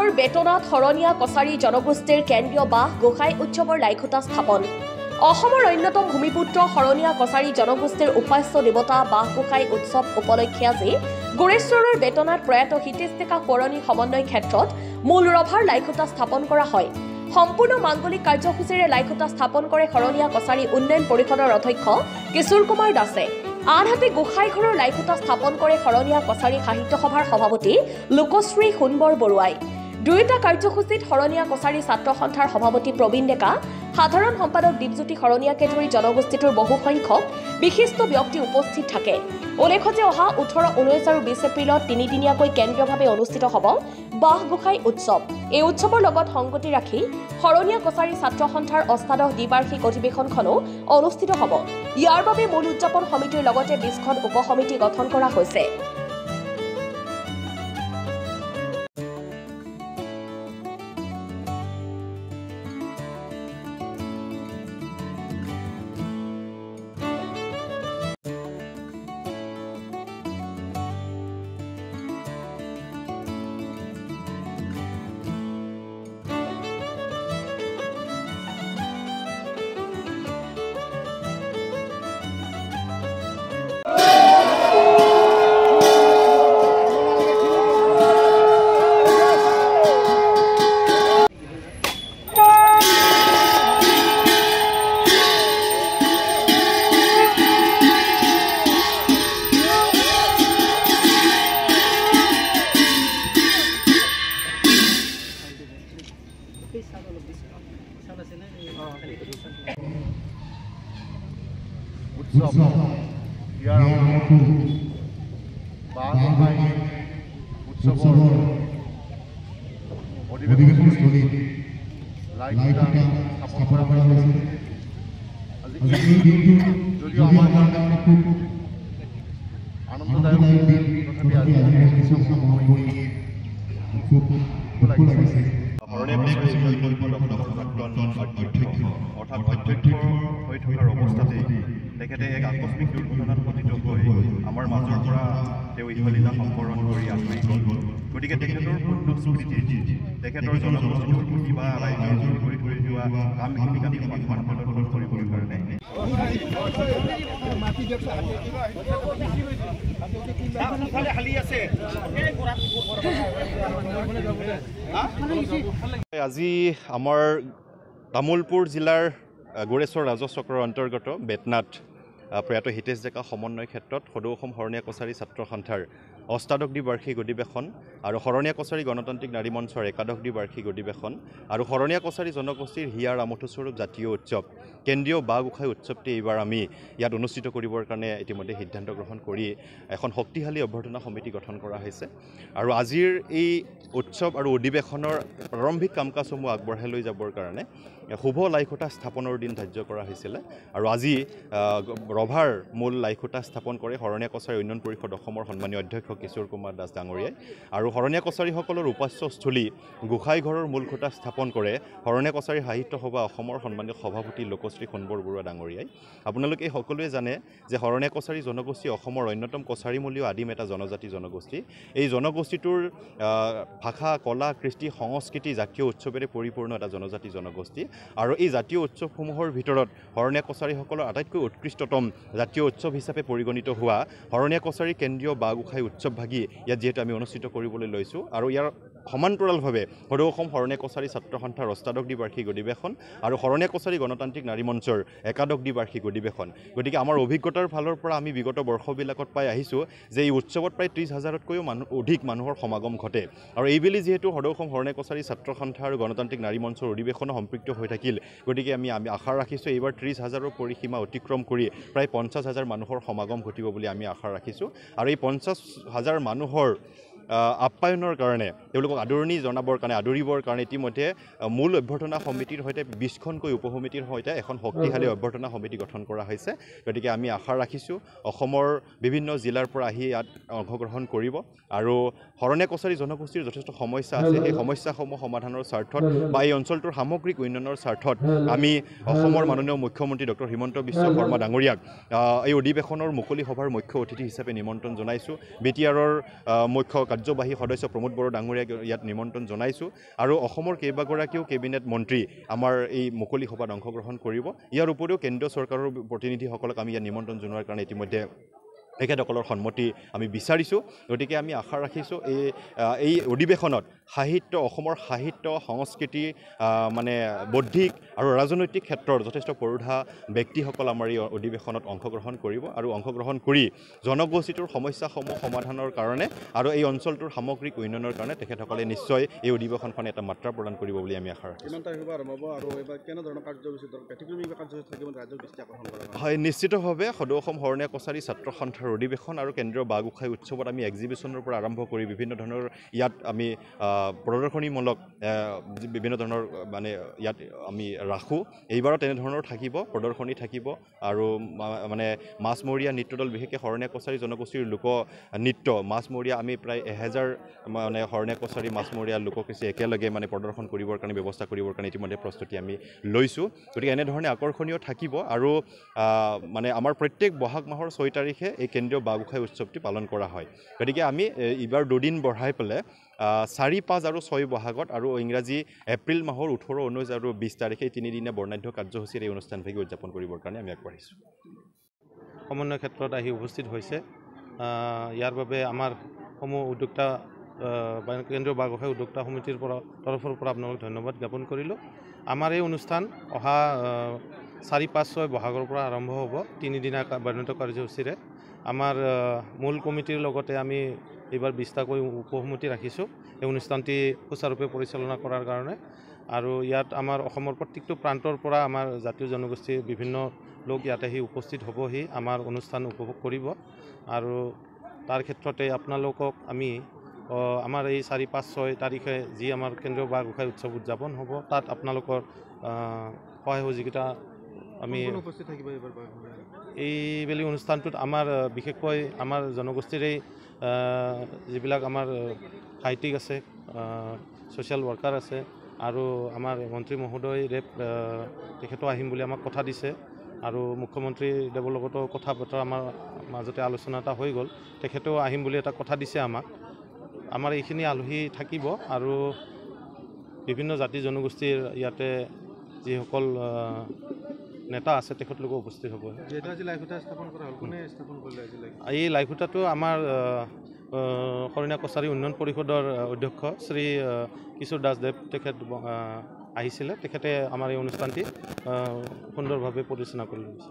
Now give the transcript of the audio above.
গুৰেশ্বৰৰ বেতনাত শৰণীয়া কছাৰী জনগোষ্ঠীৰ কেন্দ্ৰীয় বাঁহ গোসাঁই উৎসৱৰ লাইখুঁটা স্থাপন অসমৰ অন্যতম ভূমিপুত্ৰ শৰণীয়া কছাৰী জনগোষ্ঠীৰ উপাস্য দেৱতা বাঁহ গোসাঁই উৎসৱ উপলক্ষে আজি গুৰেশ্বৰৰ বেতনাত প্ৰয়াত হিতেশ ডেকা সোঁৱৰণী সমন্বয় ক্ষেত্ৰত মূল ৰভাৰ লাইখুঁটা স্থাপন কৰা হয়। সম্পূৰ্ণ মাংগলিক কাৰ্যসূচীৰে লাইখুঁটা স্থাপন কৰে শৰণীয়া কছাৰী উন্নয়ন পৰিষদৰ অধ্যক্ষ কিশোৰ কুমাৰ দাসে। আনহাতে গোসাঁইঘৰৰ লাইখুঁটা স্থাপন কৰে শৰণীয়া কছাৰী সাহিত্য সভাৰ সভাপতি লোকশ্ৰী সুনবৰ বৰুৱাই। দুয়োটা কাৰ্যসূচীত শৰণীয়া কছাৰী ছাত্ৰ সন্থাৰ সভাপতি প্ৰবীণ ডেকা, সাধাৰণ সম্পাদক দীপজ্যোতি শৰণীয়াকে ধৰি জনগোষ্ঠীটোৰ বহু সংখ্যক বিশিষ্ট ব্যক্তি উপস্থিত থাকে। উল্লেখ্য যে অহা 18, 19 আৰু 20 এপ্ৰিলত তিনিদিনীয়াকৈ কেন্দ্ৰীয়ভাৱে অনুষ্ঠিত হ'ব বাঁহ গোসাঁই উৎসৱ। এই উৎসৱৰ লগত সংগতি ৰাখি শৰণীয়া কছাৰী ছাত্ৰ সন্থাৰ অষ্টাদশ দ্বিবাৰ্ষিক অধিৱেশনখনো অনুষ্ঠিত হ'ব। ইয়াৰ বাবে মূল উদযাপন সমিতিৰ লগতে 20খন উপসমিতি গঠন কৰা হৈছে। উৎসৱ ইয়াৰ বাঁহ গোসাঁই উৎসৱৰ অধিৱেশনস্থলীত লাইখুঁটা স্থাপন কৰা হৈছে। আজি এই দিনটো যদিও আমাৰ কাৰণে খুব আনন্দদায়ক দিন, তথাপি আজি কিছু সময় খুব লাগিছে। শৰণীয়া কছাৰী উন্নয়ন পৰিষদৰ অধ্যক্ষ অৰ্থাৎ অধ্যক্ষ হৈ থকাৰ অৱস্থাতে তেখেতে এক আকস্মিক দুৰ্ঘটনাত পতিত হৈ আমাৰ মাজৰ পৰা তেওঁ ইহলীলা সম্পৰণ কৰি আঁতৰি গ'ল। গতিকে তেখেতৰ পুণ্য স্মৃতিত তেখেতৰ জনগোষ্ঠীটোৰ প্ৰতিভা ৰাইজৰ কৰি থৈ যোৱা কামখিনি আমি সন্মান প্ৰদৰ্শন কৰিবৰ কাৰণে আজি আমাৰ তামোলপুৰ জিলাৰ গুৰেশ্বৰ ৰাজচক্ৰৰ অন্তৰ্গত বেতনাত প্ৰয়াত হিতেশ ডেকা সমন্বয় ক্ষেত্ৰত সদৌ অসম শৰণীয়া কছাৰী ছাত্ৰ সন্থাৰ অষ্টাদশ দ্বিবাৰ্ষিক অধিৱেশন আৰু শৰণীয়া কছাৰী গণতান্ত্ৰিক নাৰী মঞ্চৰ একাদশ দ্বিবাৰ্ষিক অধিৱেশন আৰু শৰণীয়া কছাৰী জনগোষ্ঠীৰ হিয়াৰ আমঠুস্বৰূপ জাতীয় উৎসৱ কেন্দ্ৰীয় বাঁহ গোসাঁই উৎসৱটি এইবাৰ আমি ইয়াত অনুষ্ঠিত কৰিবৰ কাৰণে ইতিমধ্যে সিদ্ধান্ত গ্ৰহণ কৰি এখন শক্তিশালী অভ্যৰ্থনা সমিতি গঠন কৰা হৈছে। আৰু আজিৰ এই উৎসৱ আৰু অধিৱেশনৰ প্ৰাৰম্ভিক কাম কাজসমূহ আগবঢ়াই লৈ যাবৰ কাৰণে শুভ লাইখুঁটা স্থাপনৰ দিন ধাৰ্য কৰা হৈছিলে। আৰু আজি ৰভাৰ মূল লাইখুঁটা স্থাপন কৰে শৰণীয়া কছাৰী উন্নয়ন পৰিষদ অসমৰ সন্মানীয় অধ্যক্ষ কিশোৰ কুমাৰ দাস ডাঙৰীয়াই। আৰু শৰণীয়া কছাৰীসকলৰ উপাস্যস্থলী গোসাঁইঘৰৰ মূল খুঁটা স্থাপন কৰে শৰণীয়া কছাৰী সাহিত্য সভা অসমৰ সন্মানীয় সভাপতি লোকশ্ৰী সুনবৰ বৰুৱা ডাঙৰীয়াই। আপোনালোকে সকলোৱে জানে যে শৰণীয়া কছাৰী জনগোষ্ঠী অসমৰ অন্যতম কছাৰীমূলীয় আদিম এটা জনগোষ্ঠী। এই জনগোষ্ঠীটোৰ ভাষা, কলা, কৃষ্টি, সংস্কৃতি, জাতীয় উৎসৱেৰে পৰিপূৰ্ণ এটা জনগোষ্ঠী। আৰু এই জাতীয় উৎসৱসমূহৰ ভিতৰত শৰণীয়া কছাৰীসকলৰ আটাইতকৈ উৎকৃষ্টতম জাতীয় উৎসৱ হিচাপে পৰিগণিত হোৱা শৰণীয়া কছাৰী কেন্দ্ৰীয় বাঁহ গোসাঁই উৎসৱভাগী ইয়াত যিহেতু আমি অনুষ্ঠিত কৰিবলৈ লৈছোঁ। আৰু ইয়াৰ সমান্তৰালভাৱে সদৌ অসম শৰণীয়া কছাৰী ছাত্ৰ সন্থাৰ অষ্টাদশ দ্বিবাৰ্ষিক অধিৱেশন আৰু শৰণীয়া কছাৰী গণতান্ত্ৰিক নাৰী মঞ্চৰ একাদশ দ্বিবাৰ্ষিক অধিৱেশন। গতিকে আমাৰ অভিজ্ঞতাৰ ফালৰ পৰা আমি বিগত বৰ্ষবিলাকত পাই আহিছোঁ যে এই উৎসৱত প্ৰায় 30,000তকৈও অধিক মানুহৰ সমাগম ঘটে। আৰু এইবেলি যিহেতু সদৌ অসম শৰণীয়া কছাৰী ছাত্ৰ সন্থা আৰু গণতান্ত্ৰিক নাৰী মঞ্চৰ অধিৱেশনো সম্পৃক্ত হৈ থাকিল, গতিকে আমি আশা ৰাখিছোঁ এইবাৰ 30,000ৰ পৰিসীমা অতিক্ৰম কৰি প্ৰায় 50,000 মানুহৰ সমাগম ঘটিব বুলি আমি আশা ৰাখিছোঁ। আৰু এই 50,000 মানুহৰ আপ্যায়নৰ কাৰণে তেওঁলোকক আদৰণি জনাবৰ কাৰণে আদৰিবৰ কাৰণে ইতিমধ্যে মূল অভ্যৰ্থনা সমিতিৰ সৈতে 20খনকৈ উপসমিতিৰ সৈতে এখন শক্তিশালী অভ্যৰ্থনা সমিতি গঠন কৰা হৈছে। গতিকে আমি আশা ৰাখিছোঁ অসমৰ বিভিন্ন জিলাৰ পৰা আহি ইয়াত অংশগ্ৰহণ কৰিব আৰু শৰণীয়া কছাৰী জনগোষ্ঠীৰ যথেষ্ট সমস্যা আছে, সেই সমস্যাসমূহ সমাধানৰ স্বাৰ্থত বা এই অঞ্চলটোৰ সামগ্ৰিক উন্নয়নৰ স্বাৰ্থত আমি অসমৰ মাননীয় মুখ্যমন্ত্ৰী ডক্টৰ হিমন্ত বিশ্ব শৰ্মা ডাঙৰীয়াক এই অধিৱেশনৰ মুকলি সভাৰ মুখ্য অতিথি হিচাপে নিমন্ত্ৰণ জনাইছোঁ। BTRৰ মুখ্য কাৰ্যবাহী সদস্য প্ৰমোদ বড়ো ডাঙৰীয়াক ইয়াত নিমন্ত্ৰণ জনাইছোঁ আৰু অসমৰ কেইবাগৰাকীও কেবিনেট মন্ত্ৰী আমাৰ এই মুকলি সভাত অংশগ্ৰহণ কৰিব ইয়াৰ উপৰিও কেন্দ্ৰীয় চৰকাৰৰ প্ৰতিনিধিসকলক আমি ইয়াত নিমন্ত্ৰণ জনোৱাৰ কাৰণে ইতিমধ্যে তেখেতসকলৰ সন্মতি আমি বিচাৰিছোঁ গতিকে আমি আশা ৰাখিছোঁ এই অধিৱেশনত সাহিত্য অসমৰ সাহিত্য সংস্কৃতি মানে বৌদ্ধিক আৰু ৰাজনৈতিক ক্ষেত্ৰৰ যথেষ্ট পৰুধা ব্যক্তিসকল আমাৰ এই অধিৱেশনত অংশগ্ৰহণ কৰিব আৰু অংশগ্ৰহণ কৰি জনগোষ্ঠীটোৰ সমস্যাসমূহ সমাধানৰ কাৰণে আৰু এই অঞ্চলটোৰ সামগ্ৰিক উন্নয়নৰ কাৰণে তেখেতসকলে নিশ্চয় এই অধিৱেশনখনে এটা মাত্ৰা প্ৰদান কৰিব বুলি আমি আশা ৰাখিছোঁ হয় নিশ্চিতভাৱে সদৌ অসম শৰণীয়া কছাৰী ছাত্ৰ সন্থাৰ অধিৱেশন আৰু কেন্দ্ৰীয় বাঁহগোসাঁই উৎসৱত আমি এক্সিবিশ্যনৰ পৰা আৰম্ভ কৰি বিভিন্ন ধৰণৰ ইয়াত আমি প্ৰদৰ্শনীমূলক বিভিন্ন ধৰণৰ মানে ইয়াত আমি ৰাখোঁ এইবাৰো তেনেধৰণৰ থাকিব প্ৰদৰ্শনী থাকিব আৰু মানে মাছমৰীয়া নৃত্যদল বিশেষকৈ শৰণীয়া কছাৰী জনগোষ্ঠীৰ লোক নৃত্য মাছমৰীয়া আমি প্ৰায় 1000 মানে শৰণীয়া কছাৰী মাছমৰীয়া লোককৃষি একেলগে মানে প্ৰদৰ্শন কৰিবৰ কাৰণে ব্যৱস্থা কৰিবৰ কাৰণে ইতিমধ্যে প্ৰস্তুতি আমি লৈছোঁ গতিকে এনেধৰণে আকৰ্ষণীয় থাকিব আৰু মানে আমাৰ প্ৰত্যেক বহাগ মাহৰ 6 তাৰিখে এই কেন্দ্ৰীয় বাঁহগোসাঁই উৎসৱটি পালন কৰা হয় গতিকে আমি এইবাৰ দুদিন বঢ়াই পেলাই 4, 5 আৰু 6 বহাগত আৰু ইংৰাজী এপ্ৰিল মাহৰ 18, 19 আৰু 20 তাৰিখে 3 দিনীয়া বৰ্ণাঢ্য কাৰ্যসূচীৰ এই অনুষ্ঠানভাগি উদযাপন কৰিবৰ কাৰণে আমি আগবাঢ়িছোঁ সমন্বয় ক্ষেত্ৰত আহি উপস্থিত হৈছে ইয়াৰ বাবে আমাৰ সমূহ উদ্যোক্তা কেন্দ্ৰীয় বাঁহগোসাঁই উদ্যোক্তা সমিতিৰ তৰফৰ পৰা আপোনালোক ধন্যবাদ জ্ঞাপন কৰিলোঁ আমাৰ এই অনুষ্ঠান অহা 4, 5, 6 বহাগৰ পৰা আৰম্ভ হ'ব 3 দিনীয়া বৰ্ণাঢ্য কাৰ্যসূচীৰে আমাৰ মূল কমিটিৰ লগতে আমি এইবাৰ 20টাকৈ উপসমিতি ৰাখিছোঁ এই অনুষ্ঠানটি সুচাৰুৰূপে পৰিচালনা কৰাৰ কাৰণে আৰু ইয়াত আমাৰ অসমৰ প্ৰত্যেকটো প্ৰান্তৰ পৰা আমাৰ জাতীয় জনগোষ্ঠীৰ বিভিন্ন লোক ইয়াত আহি উপস্থিত হ'বহি আমাৰ অনুষ্ঠান উপভোগ কৰিব আৰু তাৰ ক্ষেত্ৰতে আপোনালোকক আমি আমাৰ এই 4, 5, 6 তাৰিখে যি আমাৰ কেন্দ্ৰীয় বাঁহগোসাঁই উৎসৱ উদযাপন হ'ব তাত আপোনালোকৰ সহায় সহযোগিতা আমি উপস্থিত থাকিব এইবেলি অনুষ্ঠানটোত আমাৰ বিশেষকৈ আমাৰ জনগোষ্ঠীৰ যিবিলাক আমাৰ সাহিত্যিক আছে ছ'চিয়েল ৱৰ্কাৰ আছে আৰু আমাৰ মন্ত্ৰী মহোদয় তেখেতো আহিম বুলি আমাক কথা দিছে আৰু মুখ্যমন্ত্ৰী দেৱৰ লগতো কথা বতৰা আমাৰ মাজতে আলোচনা এটা হৈ গ'ল তেখেতেও আহিম বুলি এটা কথা দিছে আমাক আমাৰ এইখিনি আলহী থাকিব আৰু বিভিন্ন জাতি জনগোষ্ঠীৰ ইয়াতে যিসকল নেতা আছে তেখেতলোকো উপস্থিত হ'ব এই লাইখুটাটো আমাৰ শৰণীয়া কছাৰী উন্নয়ন পৰিষদৰ অধ্যক্ষ শ্ৰী কিশোৰ দাসদেৱ তেখেত আহিছিলে তেখেতে আমাৰ এই অনুষ্ঠানটি সুন্দৰভাৱে পৰিচালনা কৰি লৈছে